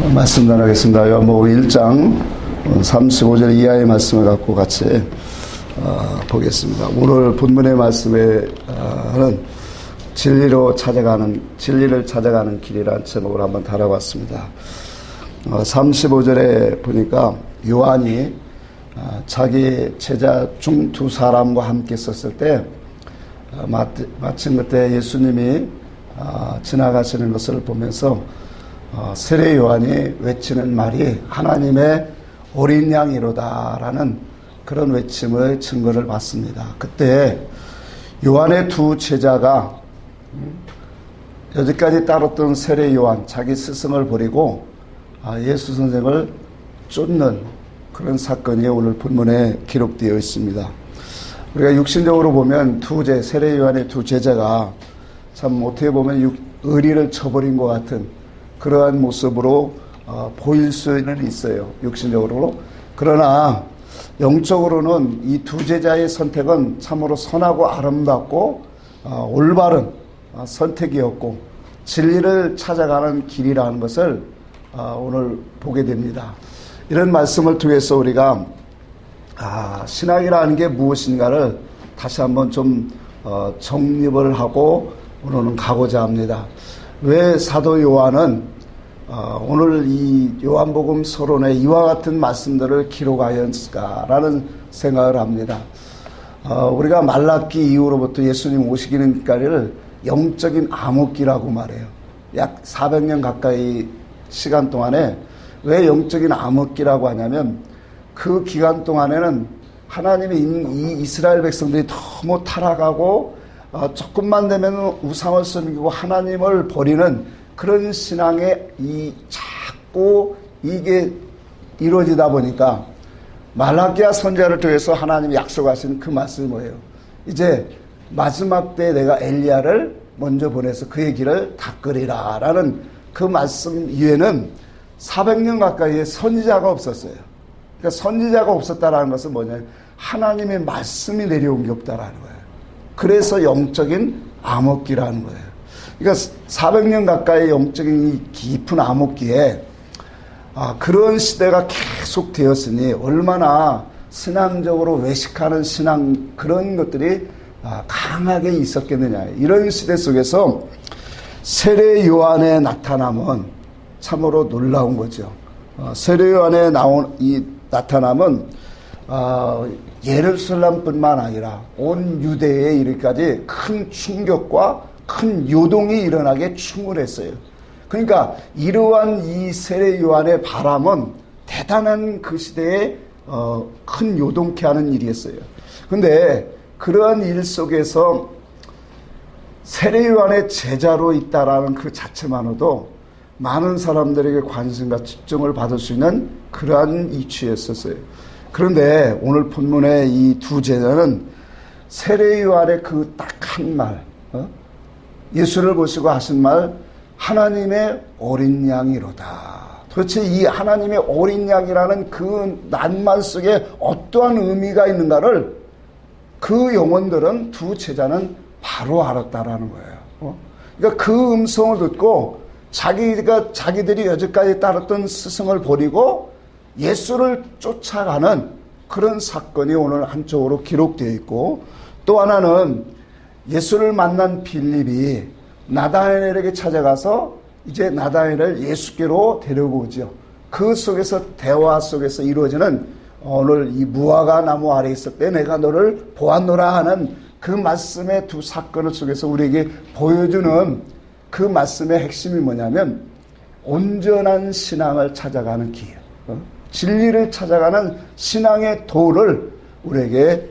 말씀 나누겠습니다. 요한복음 1장 35절 이하의 말씀을 갖고 같이 보겠습니다. 오늘 본문의 말씀에는 진리를 찾아가는 길이라는 제목을 한번 달아봤습니다. 35절에 보니까 요한이 자기 제자 중 두 사람과 함께 있었을 때 마침 그때 예수님이 지나가시는 것을 보면서 세례 요한이 외치는 말이 하나님의 어린 양이로다라는 그런 외침의 증거를 받습니다. 그때 요한의 두 제자가 여지까지 따랐던 세례 요한 자기 스승을 버리고 예수 선생을 쫓는 그런 사건이 오늘 본문에 기록되어 있습니다. 우리가 육신적으로 보면 세례 요한의 두 제자가 참 어떻게 보면 의리를 쳐버린 것 같은 그러한 모습으로 보일 수는 있어요. 육신적으로. 그러나 영적으로는 이 두 제자의 선택은 참으로 선하고 아름답고 올바른 선택이었고 진리를 찾아가는 길이라는 것을 오늘 보게 됩니다. 이런 말씀을 통해서 우리가 신앙이라는 게 무엇인가를 다시 한번 좀 정립을 하고 오늘은 가고자 합니다. 왜 사도 요한은 오늘 이 요한복음 서론에 이와 같은 말씀들을 기록하였을까라는 생각을 합니다. 우리가 말라기 이후로부터 예수님 오시기는까지를 영적인 암흑기라고 말해요. 약 400년 가까이 시간 동안에 왜 영적인 암흑기라고 하냐면 그 기간 동안에는 하나님이 이 이스라엘 백성들이 너무 타락하고 조금만 되면 우상을 섬기고 하나님을 버리는 그런 신앙에 자꾸 이게 이루어지다 보니까 말라기야 선지자를 통해서 하나님이 약속하신 그 말씀이 뭐예요? 이제 마지막 때 내가 엘리야를 먼저 보내서 그의 길을 닦으리라 라는 그 말씀 이외에는 400년 가까이의 선지자가 없었어요. 그러니까 선지자가 없었다라는 것은 뭐냐면 하나님의 말씀이 내려온 게 없다라는 거예요. 그래서 영적인 암흑기라는 거예요. 그러니까 400년 가까이 영적인 이 깊은 암흑기에 그런 시대가 계속 되었으니 얼마나 신앙적으로 외식하는 신앙 그런 것들이 강하게 있었겠느냐. 이런 시대 속에서 세례 요한의 나타남은 참으로 놀라운 거죠. 세례 요한의 이 나타남은 예루살렘뿐만 아니라 온 유대에 이르기까지 큰 충격과 큰 요동이 일어나게 충분했어요. 그러니까 이러한 이 세례 요한의 바람은 대단한 그 시대에 큰 요동케 하는 일이었어요. 그런데 그러한 일 속에서 세례 요한의 제자로 있다라는 그 자체만으로도 많은 사람들에게 관심과 집중을 받을 수 있는 그러한 이치였었어요. 그런데 오늘 본문의 이 두 제자는 세례 요한의 그 딱 한 말, 예수를 보시고 하신 말, 하나님의 어린 양이로다. 도대체 이 하나님의 어린 양이라는 그 낱말 속에 어떠한 의미가 있는가를 그 영혼들은 두 제자는 바로 알았다라는 거예요. 그러니까 그 음성을 듣고 자기들이 여지까지 따랐던 스승을 버리고 예수를 쫓아가는 그런 사건이 오늘 한쪽으로 기록되어 있고, 또 하나는 예수를 만난 빌립이 나다나엘에게 찾아가서 이제 나다나엘을 예수께로 데려오죠. 그 속에서 대화 속에서 이루어지는 오늘 이 무화과 나무 아래 있을 때 내가 너를 보았노라 하는 그 말씀의 두 사건을 속에서 우리에게 보여주는 그 말씀의 핵심이 뭐냐면 온전한 신앙을 찾아가는 길, 진리를 찾아가는 신앙의 도를 우리에게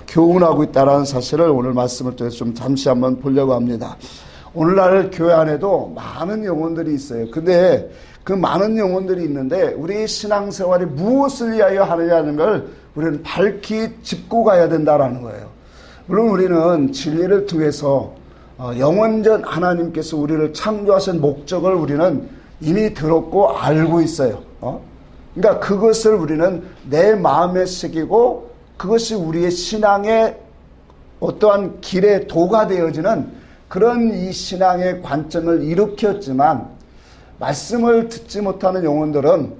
교훈하고 있다는 사실을 오늘 말씀을 통해서 좀 잠시 한번 보려고 합니다. 오늘날 교회 안에도 많은 영혼들이 있어요. 근데 그 많은 영혼들이 있는데 우리의 신앙생활이 무엇을 위하여 하느냐는 걸 우리는 밝히 짚고 가야 된다라는 거예요. 물론 우리는 진리를 통해서 영원전 하나님께서 우리를 창조하신 목적을 우리는 이미 들었고 알고 있어요. 그러니까 그것을 우리는 내 마음에 새기고 그것이 우리의 신앙의 어떠한 길의 도가 되어지는 그런 이 신앙의 관점을 일으켰지만 말씀을 듣지 못하는 영혼들은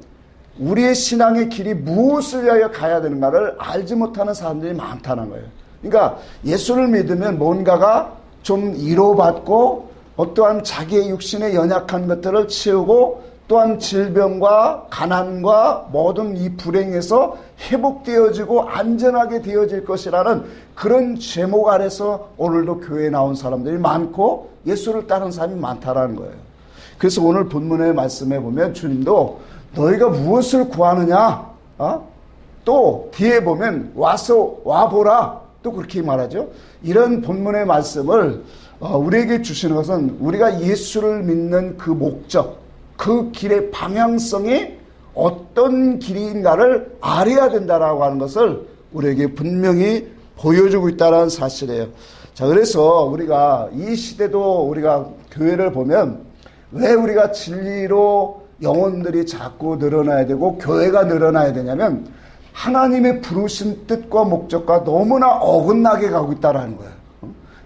우리의 신앙의 길이 무엇을 위하여 가야 되는가를 알지 못하는 사람들이 많다는 거예요. 그러니까 예수를 믿으면 뭔가가 좀 위로받고 어떠한 자기의 육신의 연약한 것들을 채우고 또한 질병과 가난과 모든 이 불행에서 회복되어지고 안전하게 되어질 것이라는 그런 제목 아래서 오늘도 교회에 나온 사람들이 많고 예수를 따르는 사람이 많다라는 거예요. 그래서 오늘 본문의 말씀에 보면 주님도 너희가 무엇을 구하느냐? 또 뒤에 보면 와보라. 또 그렇게 말하죠. 이런 본문의 말씀을 우리에게 주시는 것은 우리가 예수를 믿는 그 목적, 그 길의 방향성이 어떤 길인가를 알아야 된다라고 하는 것을 우리에게 분명히 보여주고 있다는 사실이에요. 자, 그래서 우리가 이 시대도 우리가 교회를 보면 왜 우리가 진리로 영혼들이 자꾸 늘어나야 되고 교회가 늘어나야 되냐면 하나님의 부르신 뜻과 목적과 너무나 어긋나게 가고 있다는 거예요.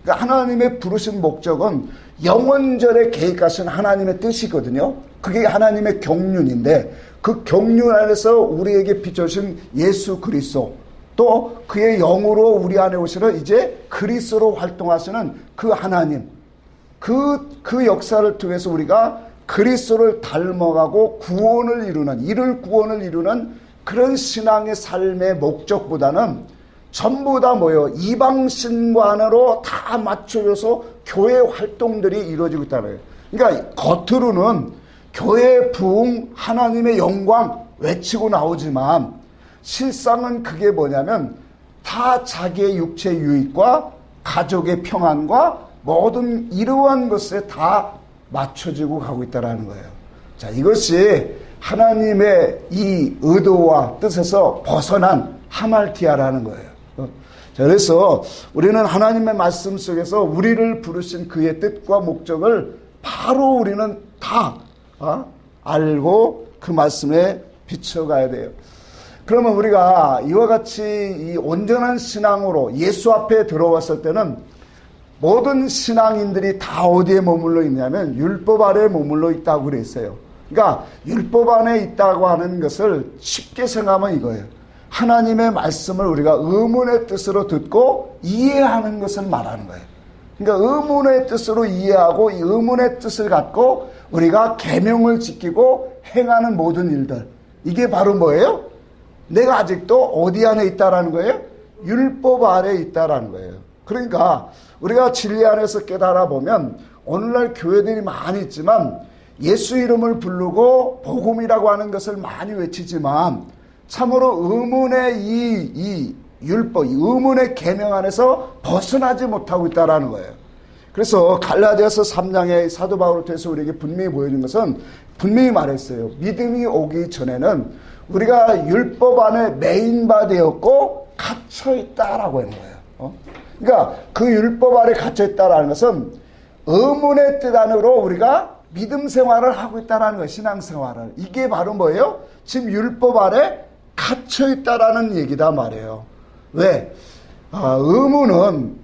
그러니까 하나님의 부르신 목적은 영원전에 계획하신 하나님의 뜻이거든요. 그게 하나님의 경륜인데 그 경륜 안에서 우리에게 비춰주신 예수 그리스도 또 그의 영으로 우리 안에 오시는 이제 그리스도로 활동하시는 그 하나님 그 역사를 통해서 우리가 그리스도를 닮아가고 구원을 이루는 그런 신앙의 삶의 목적보다는 전부 다 뭐예요? 이방신관으로 다 맞춰져서 교회 활동들이 이루어지고 있다는 거예요. 그러니까 겉으로는 교회 부흥, 하나님의 영광 외치고 나오지만 실상은 그게 뭐냐면 다 자기의 육체 유익과 가족의 평안과 모든 이러한 것에 다 맞춰지고 가고 있다는 거예요. 자, 이것이 하나님의 이 의도와 뜻에서 벗어난 하말티아라는 거예요. 자, 그래서 우리는 하나님의 말씀 속에서 우리를 부르신 그의 뜻과 목적을 바로 우리는 다 알고 그 말씀에 비춰가야 돼요. 그러면 우리가 이와 같이 이 온전한 신앙으로 예수 앞에 들어왔을 때는 모든 신앙인들이 다 어디에 머물러 있냐면 율법 아래에 머물러 있다고 그랬어요. 그러니까 율법 안에 있다고 하는 것을 쉽게 생각하면 이거예요. 하나님의 말씀을 우리가 의문의 뜻으로 듣고 이해하는 것을 말하는 거예요. 그러니까 의문의 뜻으로 이해하고 이 의문의 뜻을 갖고 우리가 계명을 지키고 행하는 모든 일들, 이게 바로 뭐예요? 내가 아직도 어디 안에 있다라는 거예요? 율법 아래에 있다라는 거예요. 그러니까 우리가 진리 안에서 깨달아 보면 오늘날 교회들이 많이 있지만 예수 이름을 부르고 복음이라고 하는 것을 많이 외치지만 참으로 의문의 이 율법, 의문의 계명 안에서 벗어나지 못하고 있다라는 거예요. 그래서 갈라디아서 3장의 사도 바울을 통해서 우리에게 분명히 보여준 것은 분명히 말했어요. 믿음이 오기 전에는 우리가 율법 안에 매인바 되었고 갇혀 있다라고 하는 거예요. 그러니까 그 율법 아래 갇혀 있다라는 것은 의문의 뜻 안으로 우리가 믿음 생활을 하고 있다라는 거예요. 신앙 생활을. 이게 바로 뭐예요? 지금 율법 아래 갇혀 있다라는 얘기다 말이에요. 왜? 의문은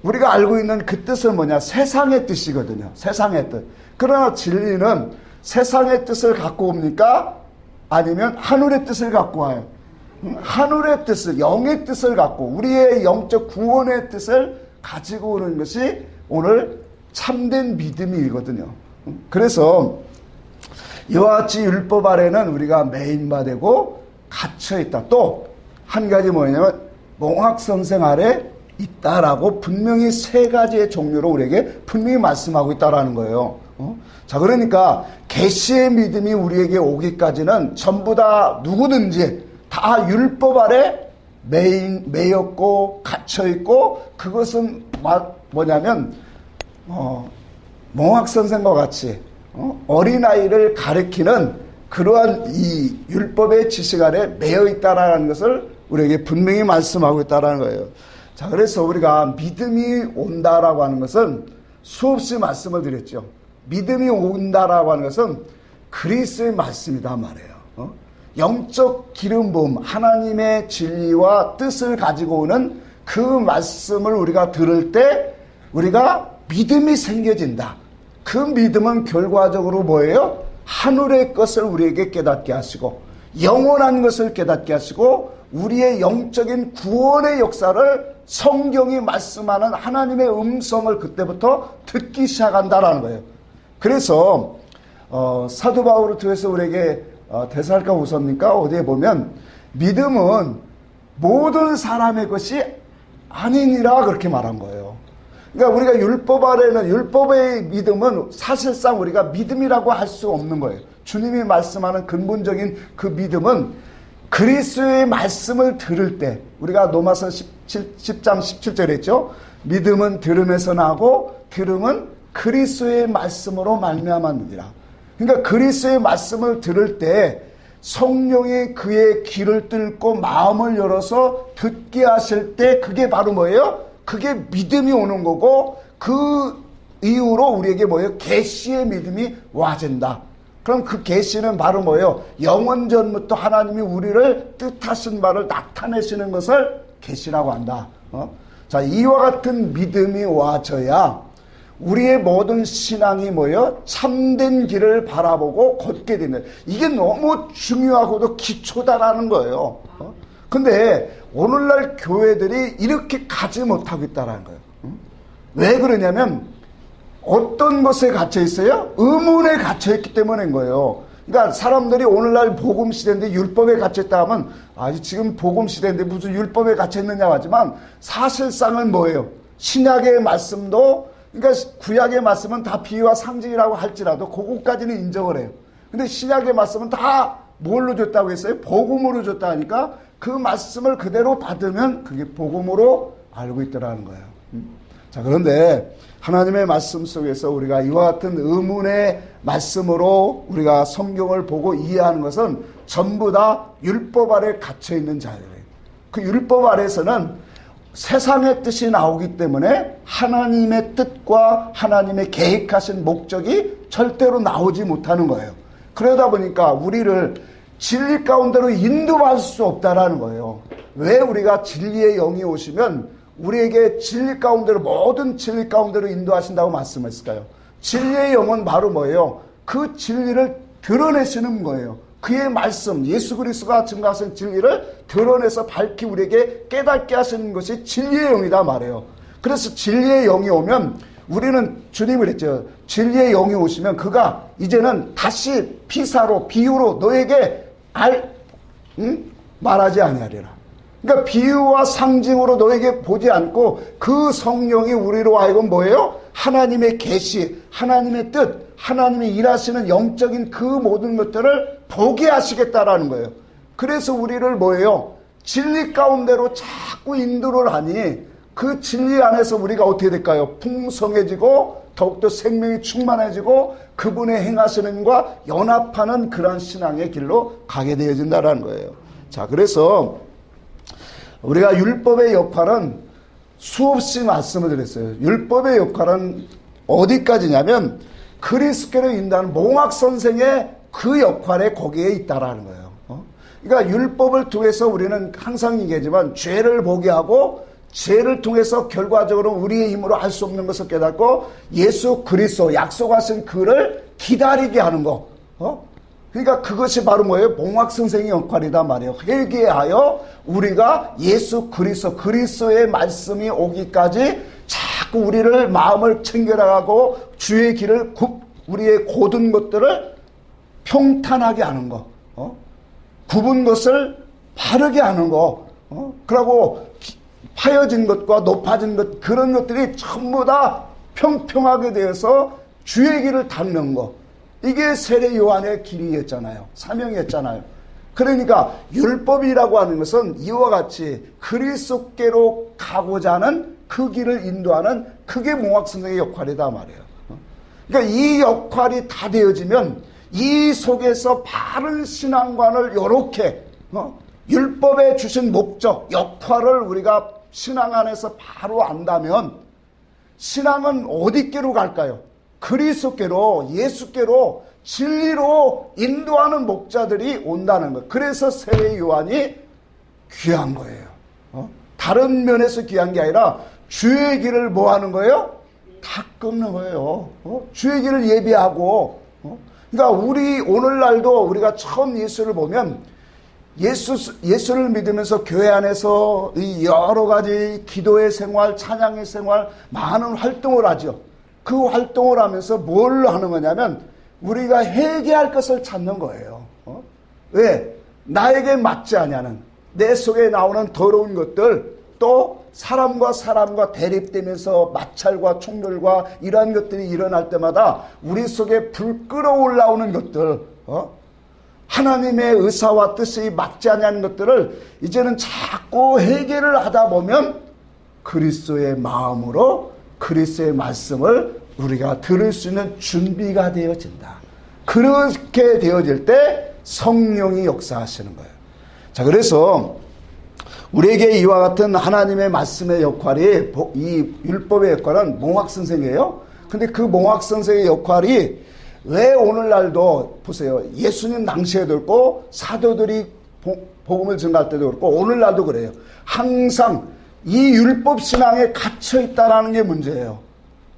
우리가 알고 있는 그 뜻은 뭐냐? 세상의 뜻이거든요. 세상의 뜻. 그러나 진리는 세상의 뜻을 갖고 옵니까? 아니면 하늘의 뜻을 갖고 와요. 하늘의 뜻을, 영의 뜻을 갖고 우리의 영적 구원의 뜻을 가지고 오는 것이 오늘 참된 믿음이거든요. 그래서 이와 같이 율법 아래는 우리가 매인바되고 갇혀있다. 또 한 가지 뭐냐면 몽학선생 아래 있다라고 분명히 세 가지의 종류로 우리에게 분명히 말씀하고 있다라는 거예요. 자, 그러니까 계시의 믿음이 우리에게 오기까지는 전부 다 누구든지 다 율법 아래 매였고 갇혀있고 그것은 뭐냐면 몽학선생과 같이 어린아이를 가르치는 그러한 이 율법의 지식 아래 매여 있다라는 것을 우리에게 분명히 말씀하고 있다는 거예요. 자, 그래서 우리가 믿음이 온다라고 하는 것은 수없이 말씀을 드렸죠. 믿음이 온다라고 하는 것은 그리스도의 말씀이다 말이에요. 영적 기름 부음, 하나님의 진리와 뜻을 가지고 오는 그 말씀을 우리가 들을 때 우리가 믿음이 생겨진다. 그 믿음은 결과적으로 뭐예요? 하늘의 것을 우리에게 깨닫게 하시고 영원한 것을 깨닫게 하시고 우리의 영적인 구원의 역사를 성경이 말씀하는 하나님의 음성을 그때부터 듣기 시작한다라는 거예요. 그래서 사도 바울을 통해서 우리에게 데살로니가 후서입니까? 어디에 보면 믿음은 모든 사람의 것이 아니니라 그렇게 말한 거예요. 그러니까 우리가 율법 아래는 율법의 믿음은 사실상 우리가 믿음이라고 할 수 없는 거예요. 주님이 말씀하는 근본적인 그 믿음은 그리스도의 말씀을 들을 때 우리가 로마서 10장 17절 했죠. 믿음은 들음에서 나고 들음은 그리스도의 말씀으로 말미암았느니라. 그러니까 그리스도의 말씀을 들을 때 성령이 그의 귀를 뚫고 마음을 열어서 듣게 하실 때 그게 바로 뭐예요? 그게 믿음이 오는 거고 그 이후로 우리에게 뭐예요? 계시의 믿음이 와진다. 그럼 그 계시는 바로 뭐예요? 영원 전부터 하나님이 우리를 뜻하신 바를 나타내시는 것을 계시라고 한다. 자, 이와 같은 믿음이 와져야 우리의 모든 신앙이 뭐예요? 참된 길을 바라보고 걷게 되는, 이게 너무 중요하고도 기초다라는 거예요. 근데 오늘날 교회들이 이렇게 가지 못하고 있다는 거예요. 왜 그러냐면 어떤 것에 갇혀 있어요? 의문에 갇혀 있기 때문인 거예요. 그러니까 사람들이 오늘날 복음 시대인데 율법에 갇혀 있다 하면 지금 복음 시대인데 무슨 율법에 갇혀 있느냐고 하지만 사실상은 뭐예요? 신약의 말씀도, 그러니까 구약의 말씀은 다 비유와 상징이라고 할지라도 그것까지는 인정을 해요. 근데 신약의 말씀은 다 뭘로 줬다고 했어요? 복음으로 줬다 하니까 그 말씀을 그대로 받으면 그게 복음으로 알고 있더라는 거예요. 자, 그런데 하나님의 말씀 속에서 우리가 이와 같은 의문의 말씀으로 우리가 성경을 보고 이해하는 것은 전부 다 율법 아래 갇혀 있는 자예요. 그 율법 아래서는 세상의 뜻이 나오기 때문에 하나님의 뜻과 하나님의 계획하신 목적이 절대로 나오지 못하는 거예요. 그러다 보니까 우리를 진리 가운데로 인도할 수 없다라는 거예요. 왜 우리가 진리의 영이 오시면 우리에게 진리 가운데로, 모든 진리 가운데로 인도하신다고 말씀했을까요? 진리의 영은 바로 뭐예요? 그 진리를 드러내시는 거예요. 그의 말씀, 예수 그리스도가 증거하신 진리를 드러내서 밝히 우리에게 깨닫게 하시는 것이 진리의 영이다 말이에요. 그래서 진리의 영이 오면 우리는 주님을 했죠. 진리의 영이 오시면 그가 이제는 다시 피사로, 비유로 너에게 말하지 아니하리라. 그러니까 비유와 상징으로 너에게 보지 않고 그 성령이 우리로 하여금 뭐예요? 하나님의 계시, 하나님의 뜻, 하나님이 일하시는 영적인 그 모든 것들을 보게 하시겠다라는 거예요. 그래서 우리를 뭐예요? 진리 가운데로 자꾸 인도를 하니 그 진리 안에서 우리가 어떻게 될까요? 풍성해지고 더욱더 생명이 충만해지고 그분의 행하시는 것과 연합하는 그런 신앙의 길로 가게 되어진다는 거예요. 자, 그래서 우리가 율법의 역할은 수없이 말씀을 드렸어요. 율법의 역할은 어디까지냐면 그리스도로 인도하는 몽학 선생의 그 역할에 거기에 있다라는 거예요. 그러니까 율법을 통해서 우리는 항상 얘기하지만 죄를 보게 하고 죄를 통해서 결과적으로 우리의 힘으로 할 수 없는 것을 깨닫고 예수 그리스도 약속하신 그를 기다리게 하는 거. 그러니까 그것이 바로 뭐예요? 몽학 선생의 역할이다 말이에요. 회개하여 우리가 예수 그리스도, 그리스도의 말씀이 오기까지 자꾸 우리를 마음을 챙겨나가고 주의 길을 우리의 고든 것들을 평탄하게 하는 거, 굽은 것을 바르게 하는 거, 그러고 파여진 것과 높아진 것, 그런 것들이 전부 다 평평하게 되어서 주의 길을 닦는 거. 이게 세례 요한의 길이었잖아요. 사명이었잖아요. 그러니까 율법이라고 하는 것은 이와 같이 그리스도께로 가고자 하는 그 길을 인도하는 그게 몽학 선생의 역할이다 말이에요. 그러니까 이 역할이 다 되어지면 이 속에서 바른 신앙관을 이렇게 율법에 주신 목적, 역할을 우리가 신앙 안에서 바로 안다면 신앙은 어디께로 갈까요? 그리스도께로, 예수께로, 진리로 인도하는 목자들이 온다는 거예요. 그래서 세례 요한이 귀한 거예요. 다른 면에서 귀한 게 아니라 주의 길을 뭐 하는 거예요? 다 끊는 거예요. 주의 길을 예비하고. 그러니까 우리 오늘날도 우리가 처음 예수를 보면 예수를 믿으면서 교회 안에서 이 여러 가지 기도의 생활, 찬양의 생활, 많은 활동을 하죠. 그 활동을 하면서 뭘 하는 거냐면 우리가 회개할 것을 찾는 거예요. 왜? 나에게 맞지 않냐는 내 속에 나오는 더러운 것들, 또 사람과 대립되면서 마찰과 충돌과 이러한 것들이 일어날 때마다 우리 속에 불 끓어올라오는 것들, 하나님의 의사와 뜻이 맞지 않는 것들을 이제는 자꾸 해결을 하다 보면 그리스도의 마음으로 그리스도의 말씀을 우리가 들을 수 있는 준비가 되어진다. 그렇게 되어질 때 성령이 역사하시는 거예요. 자, 그래서 우리에게 이와 같은 하나님의 말씀의 역할이, 이 율법의 역할은 몽학선생이에요. 근데 그 몽학선생의 역할이 왜 오늘날도 보세요. 예수님 당시에도 그렇고 사도들이 복음을 증가할 때도 그렇고 오늘날도 그래요. 항상 이 율법 신앙에 갇혀 있다라는 게 문제예요.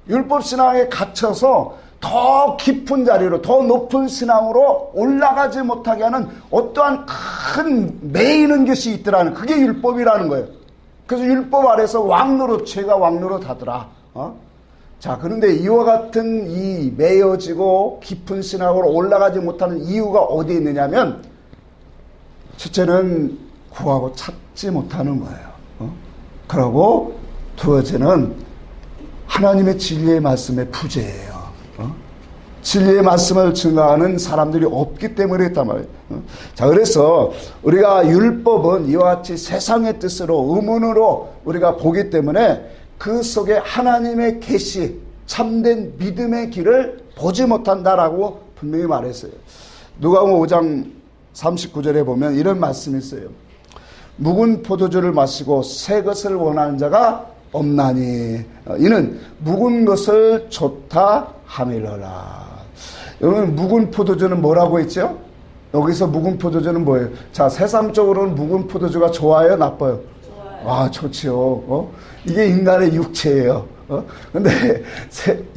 율법 신앙에 갇혀서 더 깊은 자리로, 더 높은 신앙으로 올라가지 못하게 하는 어떠한 큰 매이는 것이 있더라는, 그게 율법이라는 거예요. 그래서 율법 아래서 왕노릇, 죄가 왕노릇 하더라. 자, 그런데 이와 같은 이 매여지고 깊은 신앙으로 올라가지 못하는 이유가 어디에 있느냐면, 첫째는 구하고 찾지 못하는 거예요. 그리고 두번째는 하나님의 진리의 말씀의 부재예요. 진리의 말씀을 증거하는 사람들이 없기 때문에 했단 말이에요. 자, 그래서 우리가 율법은 이와 같이 세상의 뜻으로, 의문으로 우리가 보기 때문에 그 속에 하나님의 계시, 참된 믿음의 길을 보지 못한다라고 분명히 말했어요. 누가복음 5장 39절에 보면 이런 말씀이 있어요. 묵은 포도주를 마시고 새 것을 원하는 자가 없나니 이는 묵은 것을 좋다 함이러라. 여러분, 묵은 포도주는 뭐라고 했죠? 여기서 묵은 포도주는 뭐예요? 자, 세상적으로는 묵은 포도주가 좋아요, 나빠요? 좋아요. 아, 좋지요. 이게 인간의 육체예요. 근데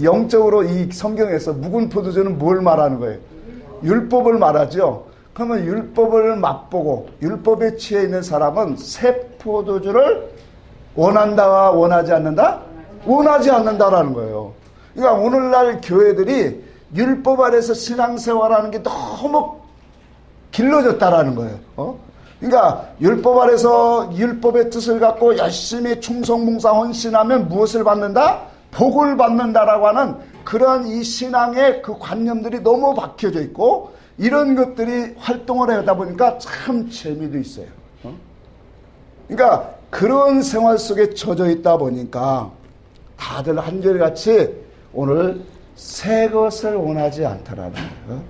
영적으로 이 성경에서 묵은 포도주는 뭘 말하는 거예요? 율법을 말하죠. 그러면 율법을 맛보고 율법에 취해 있는 사람은 새 포도주를 원한다, 원하지 않는다? 원하지 않는다라는 거예요. 그러니까 오늘날 교회들이 율법 아래서 신앙생활하는 게 너무 길러졌다라는 거예요. 그러니까 율법 아래서 율법의 뜻을 갖고 열심히 충성봉사 헌신하면 무엇을 받는다? 복을 받는다라고 하는 그러한 이 신앙의 그 관념들이 너무 박혀져 있고, 이런 것들이 활동을 하다 보니까 참 재미도 있어요. 그러니까 그런 생활 속에 젖어 있다 보니까 다들 한결같이 오늘 새 것을 원하지 않더라는 거예요.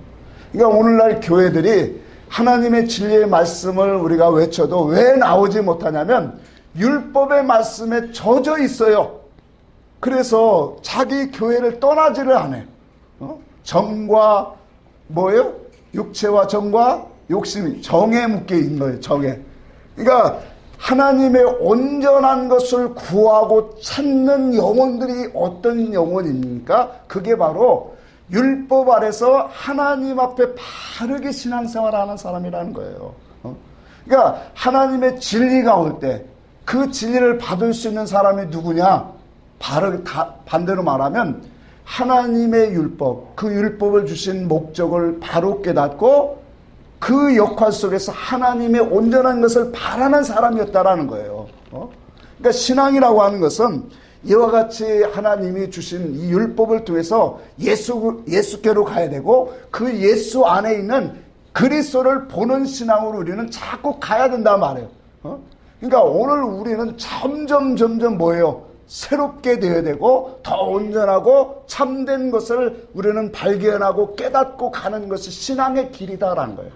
그러니까 오늘날 교회들이 하나님의 진리의 말씀을 우리가 외쳐도 왜 나오지 못하냐면 율법의 말씀에 젖어 있어요. 그래서 자기 교회를 떠나지를 않아요. 정과 뭐예요? 육체와 정과 욕심이 정에 묶여 있는 거예요. 정에. 그러니까 하나님의 온전한 것을 구하고 찾는 영혼들이 어떤 영혼입니까? 그게 바로 율법 아래서 하나님 앞에 바르게 신앙생활하는 사람이라는 거예요. 그러니까 하나님의 진리가 올 때 그 진리를 받을 수 있는 사람이 누구냐? 반대로 말하면 하나님의 율법, 그 율법을 주신 목적을 바로 깨닫고 그 역할 속에서 하나님의 온전한 것을 바라는 사람이었다라는 거예요. 그러니까 신앙이라고 하는 것은 이와 같이 하나님이 주신 이 율법을 통해서 예수께로 가야 되고, 그 예수 안에 있는 그리스도를 보는 신앙으로 우리는 자꾸 가야 된단 말이에요. 그러니까 오늘 우리는 점점 뭐예요? 새롭게 되어야 되고 더 온전하고 참된 것을 우리는 발견하고 깨닫고 가는 것이 신앙의 길이다라는 거예요.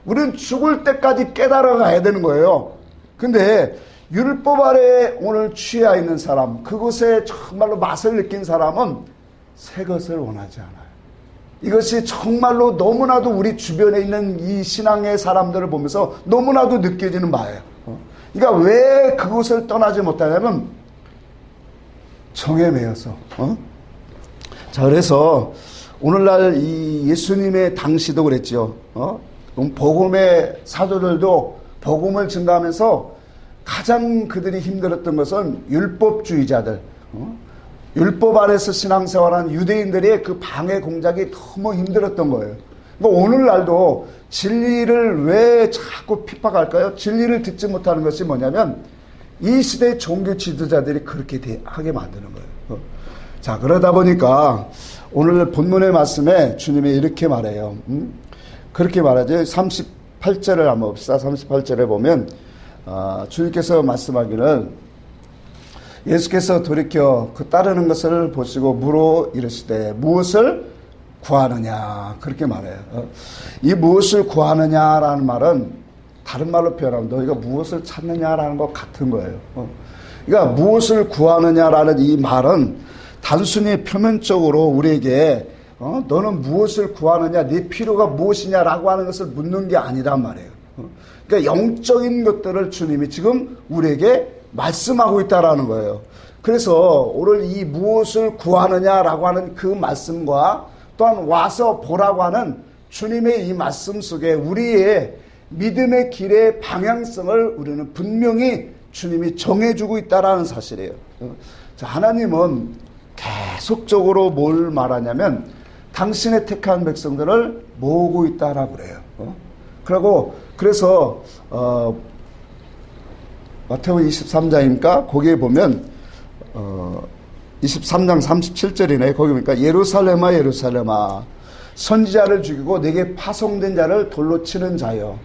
우리는 죽을 때까지 깨달아 가야 되는 거예요. 근데 율법 아래에 오늘 취해 있는 사람, 그것에 정말로 맛을 느낀 사람은 새 것을 원하지 않아요. 이것이 정말로 너무나도 우리 주변에 있는 이 신앙의 사람들을 보면서 너무나도 느껴지는 바예요. 그러니까 왜 그것을 떠나지 못하냐면 정에 매여서. 자, 그래서 오늘날 이 예수님의 당시도 그랬죠. 복음의 사도들도 복음을 증가하면서 가장 그들이 힘들었던 것은 율법주의자들, 율법 안에서 신앙생활하는 유대인들의 그 방해 공작이 너무 힘들었던 거예요. 그러니까 오늘날도 진리를 왜 자꾸 핍박할까요? 진리를 듣지 못하는 것이 뭐냐면 이 시대의 종교 지도자들이 그렇게 하게 만드는 거예요. 자, 그러다 보니까 오늘 본문의 말씀에 주님이 이렇게 말해요. 그렇게 말하죠. 38절을 한번 봅시다. 38절에 보면 주님께서 말씀하기를 예수께서 돌이켜 그 따르는 것을 보시고 물어 이르시되 무엇을 구하느냐 그렇게 말해요. 이 무엇을 구하느냐라는 말은 다른 말로 표현하면 너희가 무엇을 찾느냐라는 것 같은 거예요. 그러니까 무엇을 구하느냐라는 이 말은 단순히 표면적으로 우리에게 너는 무엇을 구하느냐, 네 필요가 무엇이냐라고 하는 것을 묻는 게 아니란 말이에요. 그러니까 영적인 것들을 주님이 지금 우리에게 말씀하고 있다라는 거예요. 그래서 오늘 이 무엇을 구하느냐라고 하는 그 말씀과 또한 와서 보라고 하는 주님의 이 말씀 속에 우리의 믿음의 길의 방향성을 우리는 분명히 주님이 정해주고 있다라는 사실이에요. 자, 하나님은 계속적으로 뭘 말하냐면 당신의 택한 백성들을 모으고 있다라고 그래요. 그래서 마태복음 23장이니까 거기에 보면 23장 37절이네. 거기 보니까 예루살렘아 예루살렘아 선지자를 죽이고 내게 파송된 자를 돌로 치는 자여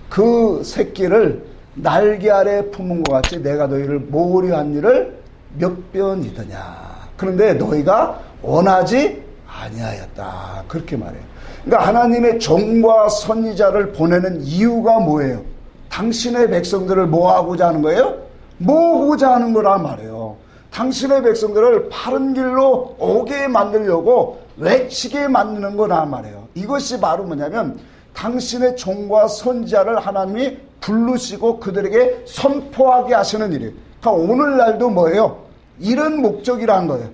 그 새끼를 날개 아래 품은 것 같이 내가 너희를 모으려 한 일을 몇 번이더냐. 그런데 너희가 원하지 아니하였다. 그렇게 말해요. 그러니까 하나님의 종과 선지자를 보내는 이유가 뭐예요? 당신의 백성들을 뭐 하고자 하는 거예요? 모으고자 하는 거란 말이에요. 당신의 백성들을 바른 길로 오게 만들려고 외치게 만드는 거란 말이에요. 이것이 바로 뭐냐면 당신의 종과 선지자를 하나님이 부르시고 그들에게 선포하게 하시는 일이에요. 그러니까 오늘날도 뭐예요? 이런 목적이라는 거예요.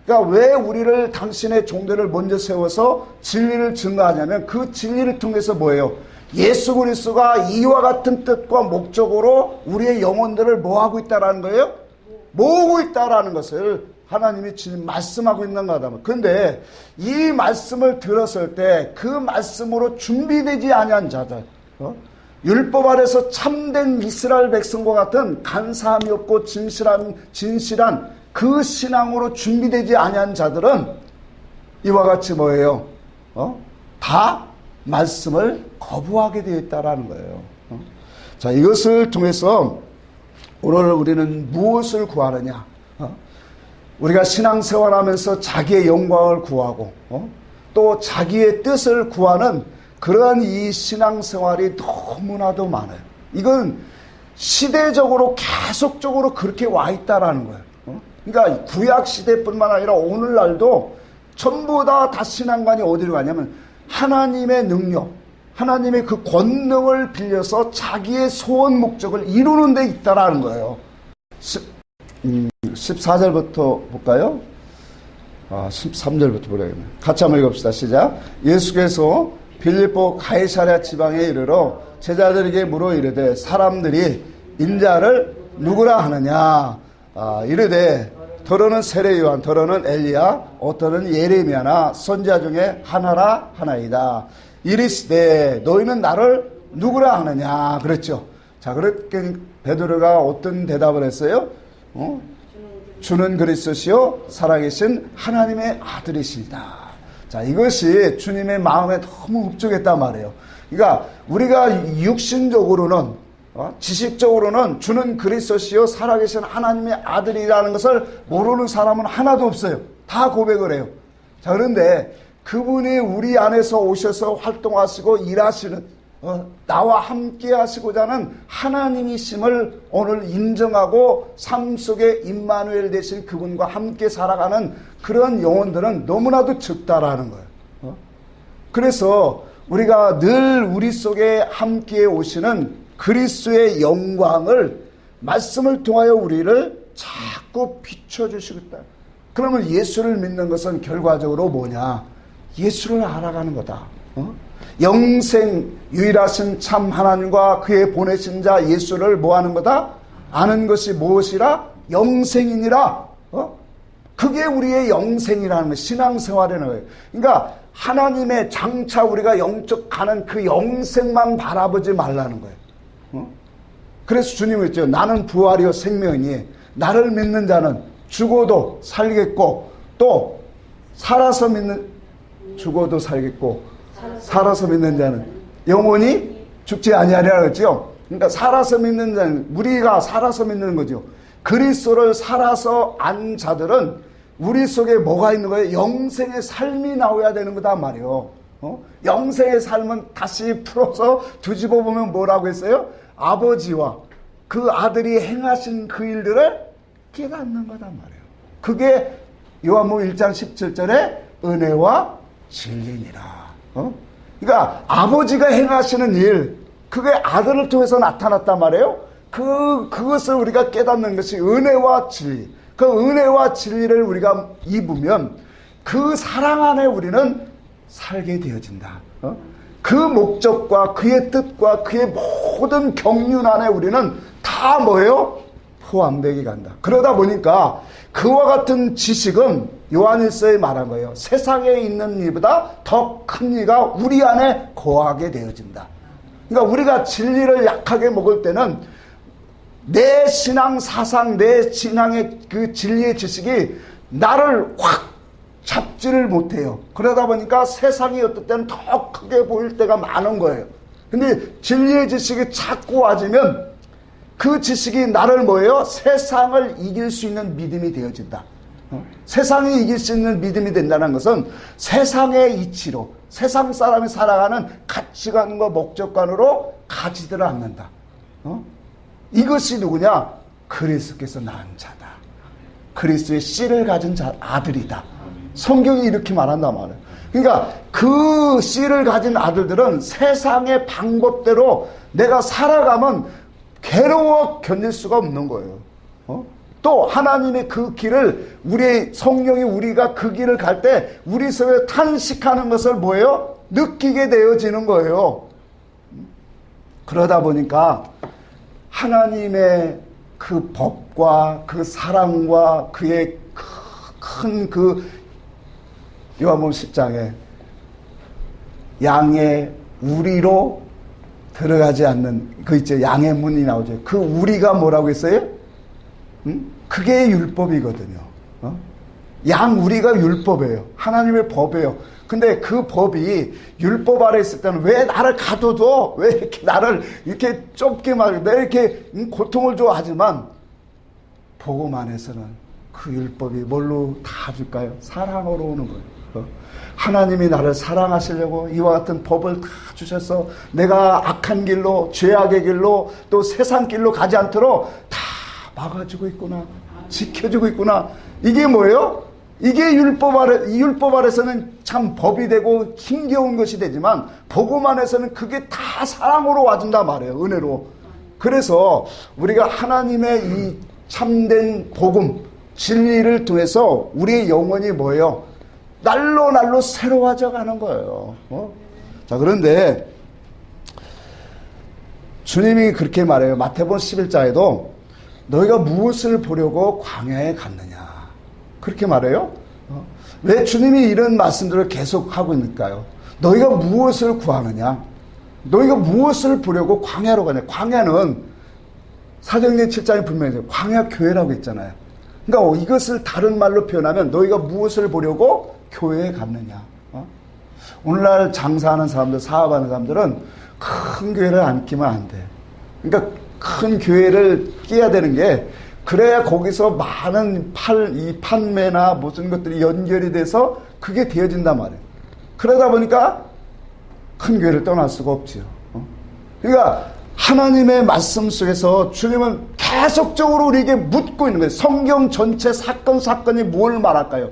그러니까 왜 우리를 당신의 종들을 먼저 세워서 진리를 증거하냐면 그 진리를 통해서 뭐예요? 예수 그리스도가 이와 같은 뜻과 목적으로 우리의 영혼들을 뭐하고 있다라는 거예요? 모으고 있다라는 것을 하나님이 지금 말씀하고 있는 거다. 그런데 이 말씀을 들었을 때 그 말씀으로 준비되지 아니한 자들, 율법 아래서 참된 이스라엘 백성과 같은 간사함이 없고 진실한 그 신앙으로 준비되지 아니한 자들은 이와 같이 뭐예요? 다 말씀을 거부하게 되어 있다라는 거예요. 자, 이것을 통해서 오늘 우리는 무엇을 구하느냐? 우리가 신앙생활하면서 자기의 영광을 구하고 또 자기의 뜻을 구하는 그러한 이 신앙생활이 너무나도 많아요. 이건 시대적으로 계속적으로 그렇게 와 있다라는 거예요. 그러니까 구약 시대뿐만 아니라 오늘날도 전부 다 신앙관이 어디로 가냐면 하나님의 능력, 하나님의 그 권능을 빌려서 자기의 소원 목적을 이루는 데 있다라는 거예요. 14절부터 볼까요? 13절부터 보려겠네. 같이 한번 읽읍시다. 시작. 예수께서 빌립보 가이사랴 지방에 이르러 제자들에게 물어 이르되 사람들이 인자를 누구라 하느냐? 이르되 더러는 세례 요한, 더러는 엘리야, 어떠는 예레미야나 선지자 중에 하나라 하나이다. 이르시되 너희는 나를 누구라 하느냐? 그랬죠. 자, 그렇게 베드로가 어떤 대답을 했어요? 주는 그리스도시요 살아계신 하나님의 아들이시다. 자, 이것이 주님의 마음에 너무 흡족했단 말이에요. 그러니까 우리가 육신적으로는 지식적으로는 주는 그리스도시요 살아계신 하나님의 아들이라는 것을 모르는 사람은 하나도 없어요. 다 고백을 해요. 자, 그런데 그분이 우리 안에서 오셔서 활동하시고 일하시는 나와 함께 하시고자 하는 하나님이심을 오늘 인정하고 삶 속에 임마누엘 되신 그분과 함께 살아가는 그런 영혼들은 너무나도 적다라는 거예요. 그래서 우리가 늘 우리 속에 함께 오시는 그리스도의 영광을 말씀을 통하여 우리를 자꾸 비춰주시겠다. 그러면 예수를 믿는 것은 결과적으로 뭐냐? 예수를 알아가는 거다. 영생 유일하신 참 하나님과 그의 보내신 자 예수를 뭐하는 거다? 아는 것이 무엇이라? 영생이니라. 그게 우리의 영생이라는 거, 신앙생활이라는 거예요. 그러니까 하나님의 장차 우리가 영적 가는 그 영생만 바라보지 말라는 거예요. 그래서 주님이 했죠. 나는 부활이요 생명이니 나를 믿는 자는 죽어도 살겠고 또 살아서 믿는 죽어도 살겠고 살아서 믿는 자는 영원히 죽지 아니하리라 그랬죠. 그러니까 살아서 믿는 자는 우리가 살아서 믿는 거죠. 그리스도를 살아서 안 자들은 우리 속에 뭐가 있는 거예요? 영생의 삶이 나와야 되는 거다 말이에요. 영생의 삶은 다시 풀어서 뒤집어 보면 뭐라고 했어요? 아버지와 그 아들이 행하신 그 일들을 깨닫는 거단 말이에요. 그게 요한복음 1장 17절에 은혜와 진리니라. 그러니까 아버지가 행하시는 일, 그게 아들을 통해서 나타났단 말이에요. 그것을 우리가 깨닫는 것이 은혜와 진리. 그 은혜와 진리를 우리가 입으면 그 사랑 안에 우리는 살게 되어진다. 그 목적과 그의 뜻과 그의 모든 경륜 안에 우리는 다 뭐예요? 포함되게 간다. 그러다 보니까 그와 같은 지식은 요한일서에 말한 거예요. 세상에 있는 이보다 더 큰 이가 우리 안에 거하게 되어진다. 그러니까 우리가 진리를 약하게 먹을 때는 내 신앙 사상, 내 신앙의 그 진리의 지식이 나를 확 잡지를 못해요. 그러다 보니까 세상이 어떨 때는 더 크게 보일 때가 많은 거예요. 근데 진리의 지식이 자꾸 와지면 그 지식이 나를 뭐예요? 세상을 이길 수 있는 믿음이 되어진다. 세상이 이길 수 있는 믿음이 된다는 것은 세상의 이치로, 세상 사람이 살아가는 가치관과 목적관으로 가지들을 않는다. 이것이 누구냐? 그리스도께서 낳은 자다. 그리스도의 씨를 가진 아들이다. 성경이 이렇게 말한단 말이에요. 그러니까 그 씨를 가진 아들들은 세상의 방법대로 내가 살아가면 괴로워 견딜 수가 없는 거예요. 또 하나님의 그 길을 우리의 성령이 우리가 그 길을 갈 때 우리 속에 탄식하는 것을 뭐예요? 느끼게 되어지는 거예요. 그러다 보니까 하나님의 그 법과 그 사랑과 그의 큰 그 요한복음 10장에 양의 우리로 들어가지 않는 그 있죠. 양의 문이 나오죠. 그 우리가 뭐라고 했어요? 그게 율법이거든요. 양 우리가 율법이에요. 하나님의 법이에요. 근데 그 법이 율법 아래 있을 때는 왜 나를 가둬둬? 왜 이렇게 나를 이렇게 좁게 말해? 왜 이렇게 고통을 줘? 하지만 복음 안에서는 그 율법이 뭘로 다 줄까요? 사랑으로 오는 거예요. 하나님이 나를 사랑하시려고 이와 같은 법을 다 주셔서 내가 악한 길로, 죄악의 길로, 또 세상 길로 가지 않도록 다 막아주고 있구나, 지켜주고 있구나. 이게 뭐예요? 이게 율법 아래서는 참 법이 되고 힘겨운 것이 되지만 복음 안에서는 그게 다 사랑으로 와준단 말이에요. 은혜로. 그래서 우리가 하나님의 이 참된 복음, 진리를 통해서 우리의 영혼이 뭐예요? 날로 새로워져 가는 거예요. 자, 그런데 주님이 그렇게 말해요. 마태복음 11장에도 너희가 무엇을 보려고 광야에 갔느냐, 그렇게 말해요. 왜 주님이 이런 말씀들을 계속 하고 있을까요? 너희가 무엇을 구하느냐, 너희가 무엇을 보려고 광야로 가냐. 광야는 사도행전 7장에 분명히 광야 교회라고 했잖아요. 그러니까 이것을 다른 말로 표현하면 너희가 무엇을 보려고 교회에 갔느냐. 오늘날 장사하는 사람들, 사업하는 사람들은 큰 교회를 안 끼면 안 돼. 그러니까 큰 교회를 끼야 되는 게, 그래야 거기서 많은 이 판매나 무슨 것들이 연결이 돼서 그게 되어진단 말이에요. 그러다 보니까 큰 교회를 떠날 수가 없지요. 그러니까 하나님의 말씀 속에서 주님은 계속적으로 우리에게 묻고 있는 거예요. 성경 전체 사건이 뭘 말할까요?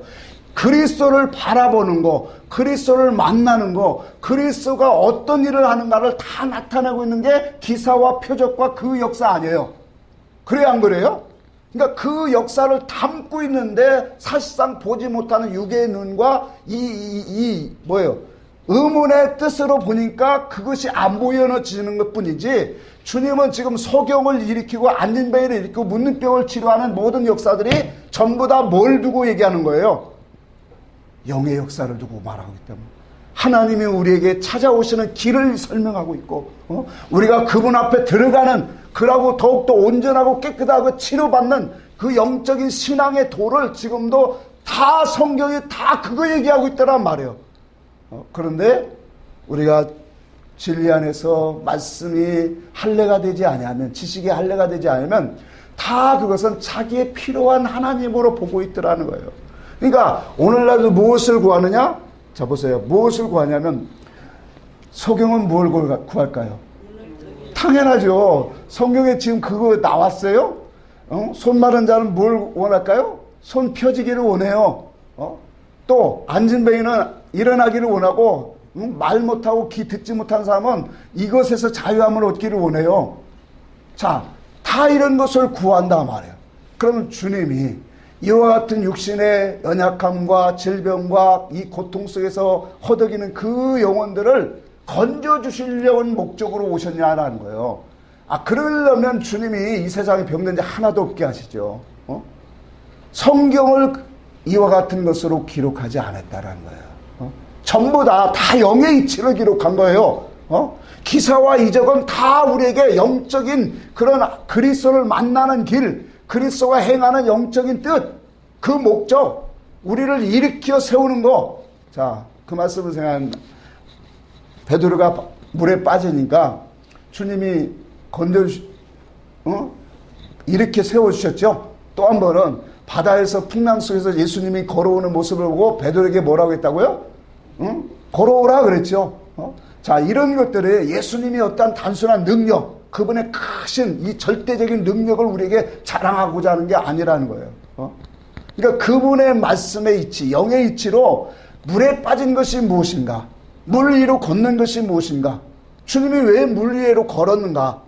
그리스도를 바라보는 거, 그리스도를 만나는 거, 그리스도가 어떤 일을 하는가를 다 나타내고 있는 게 기사와 표적과 그 역사 아니에요? 그래요, 안 그래요? 그러니까 그 역사를 담고 있는데 사실상 보지 못하는 육의 눈과 뭐예요? 의문의 뜻으로 보니까 그것이 안 보여지는 것 뿐이지, 주님은 지금 소경을 일으키고 안진병을 일으키고 묻는 병을 치료하는 모든 역사들이 전부 다 뭘 두고 얘기하는 거예요? 영의 역사를 두고 말하기 때문에. 하나님이 우리에게 찾아오시는 길을 설명하고 있고, 우리가 그분 앞에 들어가는, 그러고 더욱더 온전하고 깨끗하고 치료받는 그 영적인 신앙의 도를 지금도 다 성경이 다 그거 얘기하고 있더란 말이에요. 그런데 우리가 진리 안에서 말씀이 할례가 되지 아니하면, 지식이 할례가 되지 않으면 다 그것은 자기의 필요한 하나님으로 보고 있더라는 거예요. 그러니까 오늘날도 무엇을 구하느냐? 자 보세요. 무엇을 구하냐면, 소경은 뭘 구할까요? 당연하죠. 성경에 지금 그거 나왔어요? 손 마른 자는 뭘 원할까요? 손 펴지기를 원해요. 또 안진뱅이는 일어나기를 원하고, 말 못하고 귀 듣지 못한 사람은 이것에서 자유함을 얻기를 원해요. 자, 다 이런 것을 구한단 말이에요. 그러면 주님이 이와 같은 육신의 연약함과 질병과 이 고통 속에서 허덕이는 그 영혼들을 건져주시려는 목적으로 오셨냐라는 거예요. 그러려면 주님이 이 세상에 병든 자 하나도 없게 하시죠. 성경을 이와 같은 것으로 기록하지 않았다라는 거예요. 전부 다 영의 이치를 기록한 거예요. 기사와 이적은 다 우리에게 영적인 그런 그리스도를 만나는 길, 그리스도가 행하는 영적인 뜻, 그 목적, 우리를 일으켜 세우는 거. 자, 그 말씀을 생각합니다. 베드로가 물에 빠지니까 주님이 이렇게 세워주셨죠. 또 한 번은 바다에서 풍랑 속에서 예수님이 걸어오는 모습을 보고 베드로에게 뭐라고 했다고요? 걸어오라 그랬죠. 자, 이런 것들이 예수님이 어떤 단순한 능력, 그분의 크신 이 절대적인 능력을 우리에게 자랑하고자 하는 게 아니라는 거예요. 그러니까 그분의 말씀의 이치, 영의 이치로 물에 빠진 것이 무엇인가? 물 위로 걷는 것이 무엇인가? 주님이 왜 물 위로 걸었는가?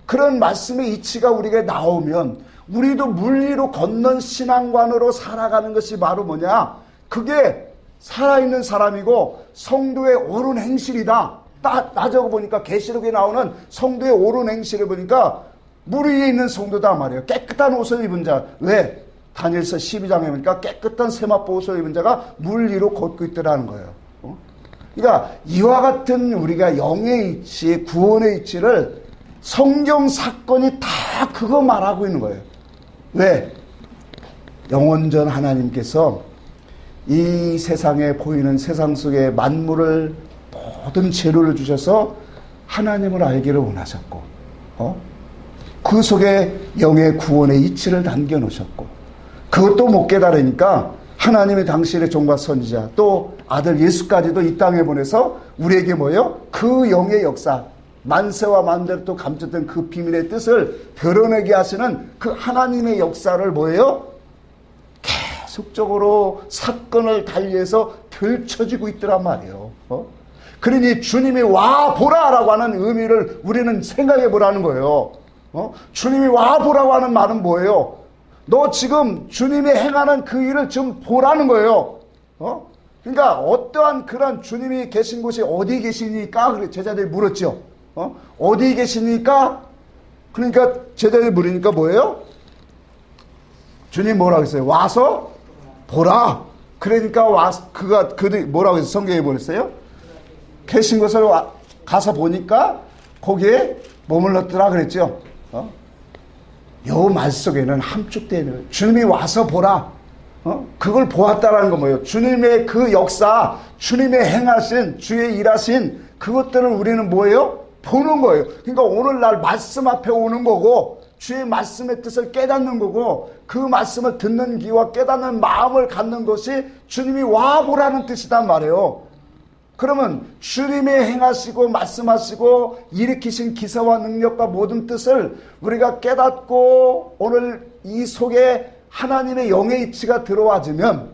그런 말씀의 이치가 우리에게 나오면 우리도 물 위로 걷는 신앙관으로 살아가는 것이 바로 뭐냐? 그게 살아있는 사람이고 성도의 옳은 행실이다. 따져고 보니까 계시록에 나오는 성도의 옳은 행실을 보니까 물 위에 있는 성도다 말이에요. 깨끗한 옷을 입은 자. 왜? 다니엘서 12장에 보니까 깨끗한 세마포 옷을 입은 자가 물 위로 걷고 있더라는 거예요. 그러니까 이와 같은 우리가 영의 이치, 구원의 이치를 성경 사건이 다 그거 말하고 있는 거예요. 왜? 영원전 하나님께서 이 세상에 보이는 세상 속의 만물을 모든 재료를 주셔서 하나님을 알기를 원하셨고, 그 속에 영의 구원의 이치를 담겨 놓으셨고, 그것도 못 깨달으니까 하나님의 당신의 종과 선지자 또 아들 예수까지도 이 땅에 보내서 우리에게 뭐예요? 그 영의 역사, 만세와 만대로 또 감췄던 그 비밀의 뜻을 드러내게 하시는 그 하나님의 역사를 뭐예요? 계속적으로 사건을 달리해서 펼쳐지고 있더란 말이에요. 그러니 주님이 와 보라라고 하는 의미를 우리는 생각해 보라는 거예요. 주님이 와 보라고 하는 말은 뭐예요? 너 지금 주님이 행하는 그 일을 좀 보라는 거예요. 그러니까 어떠한 그런 주님이 계신 곳이 어디 계시니까? 그래 제자들이 물었죠. 어디 계시니까? 그러니까 제자들이 물으니까 뭐예요? 주님 뭐라고 했어요? 와서 보라. 그러니까 그들이 뭐라고 해서 성경에 보냈어요? 계신 곳을 가서 보니까 거기에 머물렀더라 그랬죠. 요 말 속에는 함축되는 주님이 와서 보라. 그걸 보았다라는 건 뭐예요? 주님의 그 역사, 주님의 행하신, 주의 일하신 그것들을 우리는 뭐예요? 보는 거예요. 그러니까 오늘날 말씀 앞에 오는 거고, 주의 말씀의 뜻을 깨닫는 거고, 그 말씀을 듣는 귀와 깨닫는 마음을 갖는 것이 주님이 와보라는 뜻이단 말이에요. 그러면 주님이 행하시고 말씀하시고 일으키신 기사와 능력과 모든 뜻을 우리가 깨닫고 오늘 이 속에 하나님의 영의 이치가 들어와지면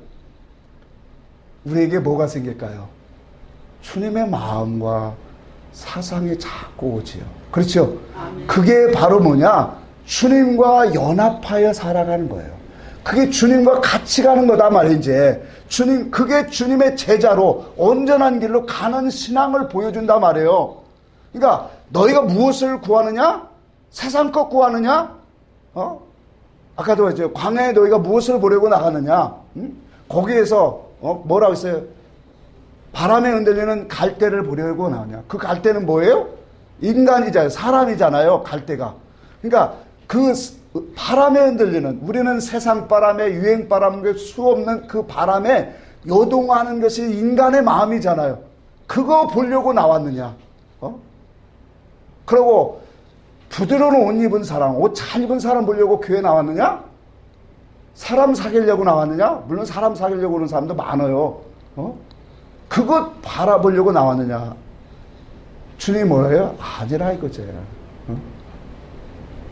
우리에게 뭐가 생길까요? 주님의 마음과 사상이 자꾸 오지요. 그렇죠? 그게 바로 뭐냐? 주님과 연합하여 살아가는 거예요. 그게 주님과 같이 가는 거다 말이에요. 이제 그게 주님의 제자로 온전한 길로 가는 신앙을 보여준다 말이에요. 그러니까 너희가 무엇을 구하느냐? 세상 것 구하느냐? 아까도 이제 광야에 너희가 무엇을 보려고 나가느냐? 거기에서 뭐라고 했어요? 바람에 흔들리는 갈대를 보려고 나가냐? 그 갈대는 뭐예요? 인간이잖아요. 사람이잖아요. 갈대가. 그러니까 그 바람에 흔들리는, 우리는 세상 바람에, 유행 바람에, 수 없는 그 바람에 요동하는 것이 인간의 마음이잖아요. 그거 보려고 나왔느냐? 그리고 부드러운 옷 입은 사람, 옷 잘 입은 사람 보려고 교회 나왔느냐? 사람 사귀려고 나왔느냐? 물론 사람 사귀려고 오는 사람도 많아요. 그것 바라보려고 나왔느냐? 주님이 뭐래요? 아니라 이거지.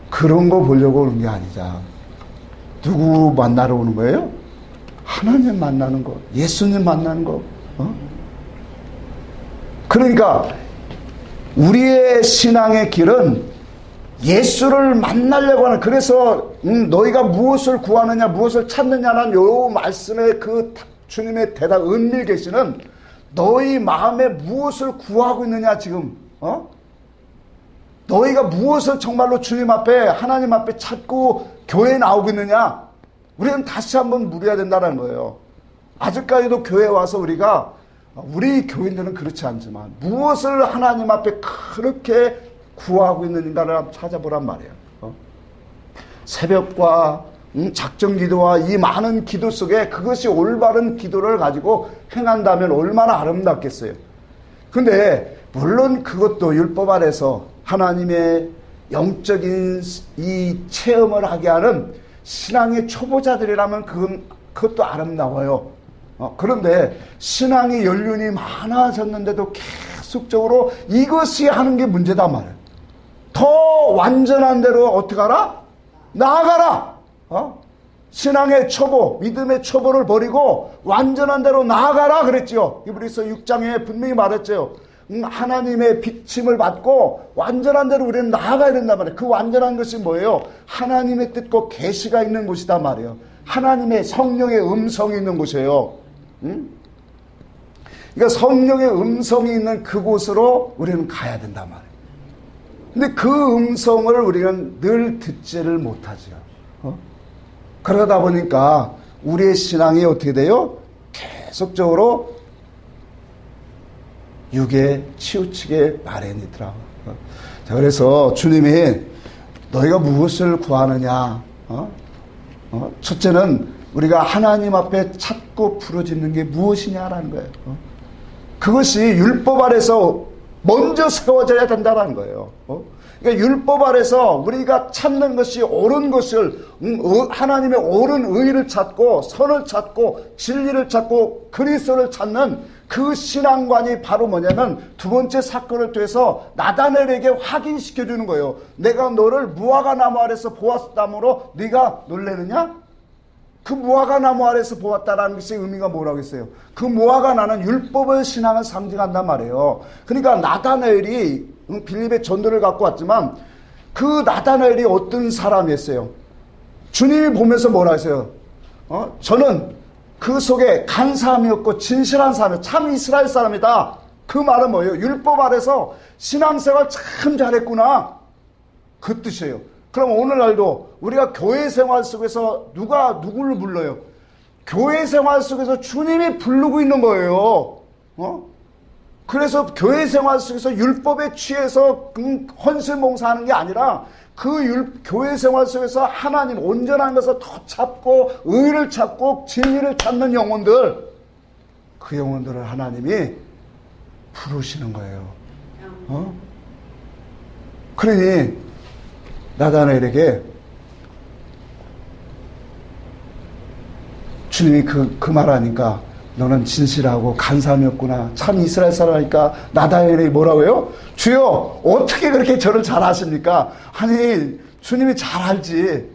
그런 거 보려고 오는 게 아니자. 누구 만나러 오는 거예요? 하나님 만나는 거, 예수님 만나는 거. 그러니까 우리의 신앙의 길은 예수를 만나려고 하는, 그래서 너희가 무엇을 구하느냐, 무엇을 찾느냐는 요 말씀의 그 주님의 대답, 은밀 계시는 너희 마음에 무엇을 구하고 있느냐 지금. 너희가 무엇을 정말로 주님 앞에, 하나님 앞에 찾고 교회에 나오고 있느냐? 우리는 다시 한번 물어야 된다는 거예요. 아직까지도 교회에 와서 우리 교인들은 그렇지 않지만 무엇을 하나님 앞에 그렇게 구하고 있는가를 한번 찾아보란 말이에요. 새벽과 작정 기도와 이 많은 기도 속에 그것이 올바른 기도를 가지고 행한다면 얼마나 아름답겠어요. 근데 물론 그것도 율법 아래서 하나님의 영적인 이 체험을 하게 하는 신앙의 초보자들이라면 그것도 아름다워요. 그런데 신앙의 연륜이 많아졌는데도 계속적으로 이것이 하는 게 문제단 말이에요. 더 완전한 대로 어떻게 하라? 나아가라. 신앙의 초보, 믿음의 초보를 버리고 완전한 대로 나아가라 그랬지요. 히브리서 6장에 분명히 말했죠. 하나님의 비침을 받고 완전한 대로 우리는 나아가야 된단 말이에요. 그 완전한 것이 뭐예요? 하나님의 뜻과 계시가 있는 곳이단 말이에요. 하나님의 성령의 음성이 있는 곳이에요. 그러니까 성령의 음성이 있는 그곳으로 우리는 가야 된단 말이에요. 근데 그 음성을 우리는 늘 듣지를 못하죠. 그러다 보니까 우리의 신앙이 어떻게 돼요? 계속적으로 육에 치우치게 마련이더라. 자, 그래서 주님이 너희가 무엇을 구하느냐? 첫째는 우리가 하나님 앞에 찾고 부르짖는 게 무엇이냐라는 거예요. 그것이 율법 아래서 먼저 세워져야 된다는 거예요. 그러니까 율법 아래서 우리가 찾는 것이 옳은 것을, 하나님의 옳은 의를 찾고 선을 찾고 진리를 찾고 그리스도를 찾는 그 신앙관이 바로 뭐냐면 두 번째 사건을 통해서 나다넬에게 확인시켜 주는 거예요. 내가 너를 무화과 나무 아래서 보았다므로 네가 놀라느냐? 그 무화과 나무 아래서 보았다라는 것의 의미가 뭐라고 했어요? 그 무화과 나는 율법의 신앙을 상징한단 말이에요. 그러니까 나다넬이 빌립의 전도를 갖고 왔지만 그 나다넬이 어떤 사람이었어요? 주님이 보면서 뭐라 했어요? 저는 그 속에 간사함이었고 진실한 사람이에요. 참 이스라엘 사람이다. 그 말은 뭐예요? 율법 아래서 신앙생활 참 잘했구나. 그 뜻이에요. 그럼 오늘날도 우리가 교회 생활 속에서 누가 누구를 불러요? 교회 생활 속에서 주님이 부르고 있는 거예요. 그래서 교회 생활 속에서 율법에 취해서 헌신봉사하는 게 아니라 교회 생활 속에서 하나님 온전한 것을 더 찾고 의를 찾고 진리를 찾는 영혼들, 그 영혼들을 하나님이 부르시는 거예요. 그러니 나다넬에게 주님이 그 말하니까 너는 진실하고 간사함이었구나. 참 이스라엘 사람이니까 나다넬이 뭐라고 해요? 주여 어떻게 그렇게 저를 잘 아십니까? 아니 주님이 잘 알지.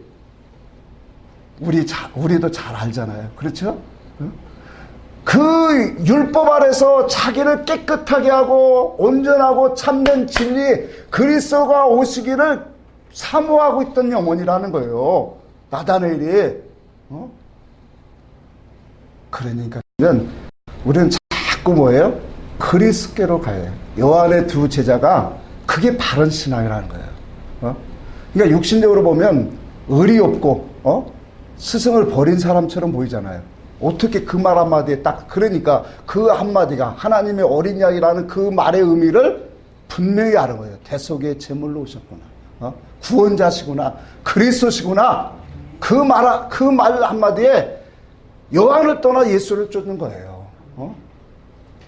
우리도 잘 알잖아요. 그렇죠? 그 율법 아래서 자기를 깨끗하게 하고 온전하고 참된 진리 그리스도가 오시기를 사모하고 있던 영혼이라는 거예요. 나다나엘이. 그러니까 우리는 자꾸 뭐예요? 그리스도께로 가야 해요. 요한의 두 제자가 그게 바른 신앙이라는 거예요. 그러니까 육신적으로 보면 의리 없고 스승을 버린 사람처럼 보이잖아요. 어떻게 그 말 한마디에 딱, 그러니까 그 한마디가 하나님의 어린 양이라는 그 말의 의미를 분명히 아는 거예요. 대속의 제물로 오셨구나. 구원자시구나. 그리스도시구나. 그 말 한마디에 요한을 떠나 예수를 쫓는 거예요.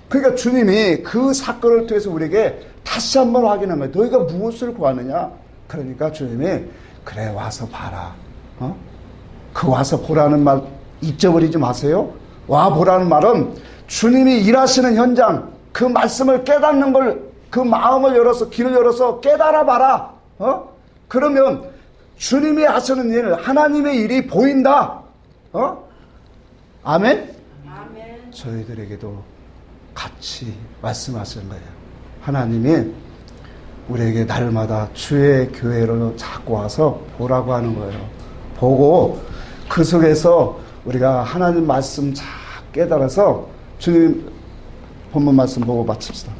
그러니까 주님이 그 사건을 통해서 우리에게 다시 한번 확인한 거예요. 너희가 무엇을 구하느냐? 그러니까 주님이 그래 와서 봐라. 그 와서 보라는 말 잊어버리지 마세요. 와 보라는 말은 주님이 일하시는 현장, 그 말씀을 깨닫는 걸, 그 마음을 열어서, 길을 열어서 깨달아 봐라. 그러면 주님이 하시는 일, 하나님의 일이 보인다. 아멘? 아멘. 저희들에게도 같이 말씀하시는 거예요. 하나님이 우리에게 날마다 주의 교회로 자꾸 와서 보라고 하는 거예요. 보고 그 속에서 우리가 하나님 말씀 잘 깨달아서 주님 본문 말씀 보고 마칩시다.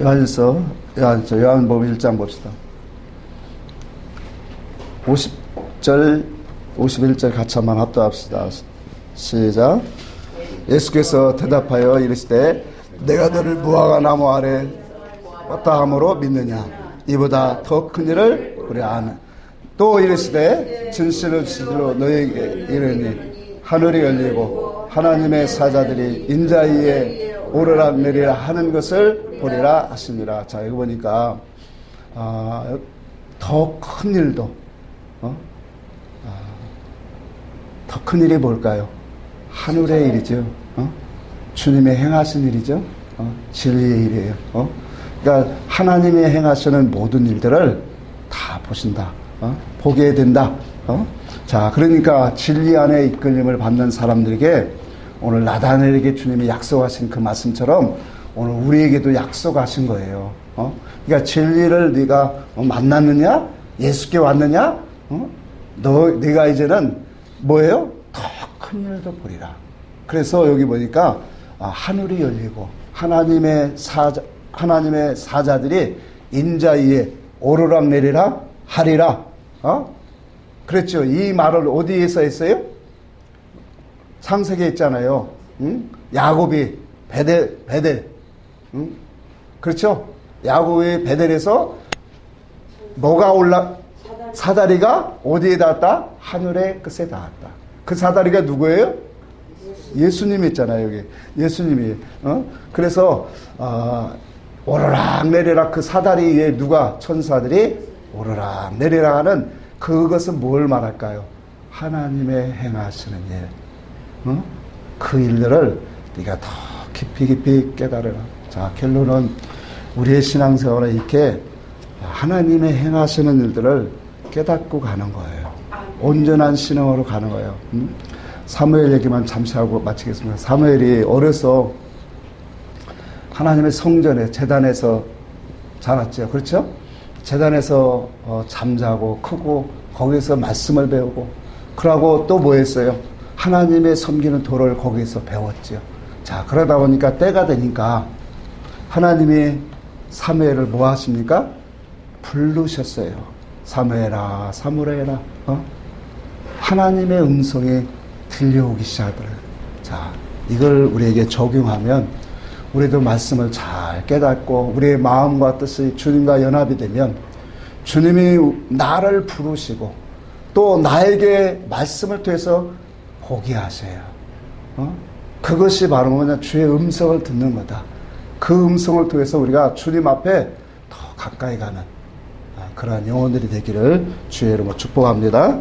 요한복음 1장 봅시다. 50절 51절 같이 한번 합독합시다. 시작. 예수께서 대답하여 이르시되 내가 너를 무화과 나무 아래 왔다 함으로 믿느냐? 이보다 더 큰 일을 우리 아는. 또 이르시되 진실로 너희에게 이르니 하늘이 열리고 하나님의 사자들이 인자 위에 오르락 내리락 하는 것을 보리라 하시니라. 자, 이거 보니까 더 큰 일도 더 큰 일이 뭘까요? 하늘의 일이죠. 주님의 행하신 일이죠. 진리의 일이에요. 그러니까 하나님이 행하시는 모든 일들을 다 보신다. 보게 된다. 자, 그러니까 진리 안에 이끌림을 받는 사람들에게 오늘 나다나엘에게 주님이 약속하신 그 말씀처럼 오늘 우리에게도 약속하신 거예요. 그러니까 진리를 네가 만났느냐? 예수께 왔느냐? 네가 이제는 뭐예요? 더 큰 일도 보리라. 그래서 여기 보니까 하늘이 열리고 하나님의 사자들이 인자 위에 오르락 내리락 하리라. 그랬죠. 이 말을 어디에서 했어요? 창세기에 있잖아요. 야곱이 베델. 그렇죠? 야곱이 베델에서 뭐가 사다리가 어디에 닿았다? 하늘의 끝에 닿았다. 그 사다리가 누구예요? 예수님이 있잖아요, 여기. 예수님이. 그래서, 오르락 내리락 그 사다리 위에 누가? 천사들이 오르락 내리락 하는 그것은 뭘 말할까요? 하나님의 행하시는 일. 그 일들을 네가 더 깊이 깨달으라. 자, 결론은 우리의 신앙생활에 이렇게 하나님의 행하시는 일들을 깨닫고 가는 거예요. 온전한 신앙으로 가는 거예요. 사무엘 얘기만 잠시 하고 마치겠습니다. 사무엘이 어려서 하나님의 성전에 제단에서 자랐죠. 그렇죠? 제단에서 잠자고 크고 거기서 말씀을 배우고 그러고 또 뭐 했어요? 하나님의 섬기는 도를 거기서 배웠죠. 자, 그러다 보니까 때가 되니까 하나님이 사무엘을 뭐 하십니까? 부르셨어요. 사무엘아, 사무엘아. 하나님의 음성이 들려오기 시작하더라고요. 자, 이걸 우리에게 적용하면 우리도 말씀을 잘 깨닫고 우리의 마음과 뜻이 주님과 연합이 되면 주님이 나를 부르시고 또 나에게 말씀을 통해서 보게 하세요. 그것이 바로 뭐냐? 주의 음성을 듣는 거다. 그 음성을 통해서 우리가 주님 앞에 더 가까이 가는 그러한 영혼들이 되기를 주의 이름으로 축복합니다.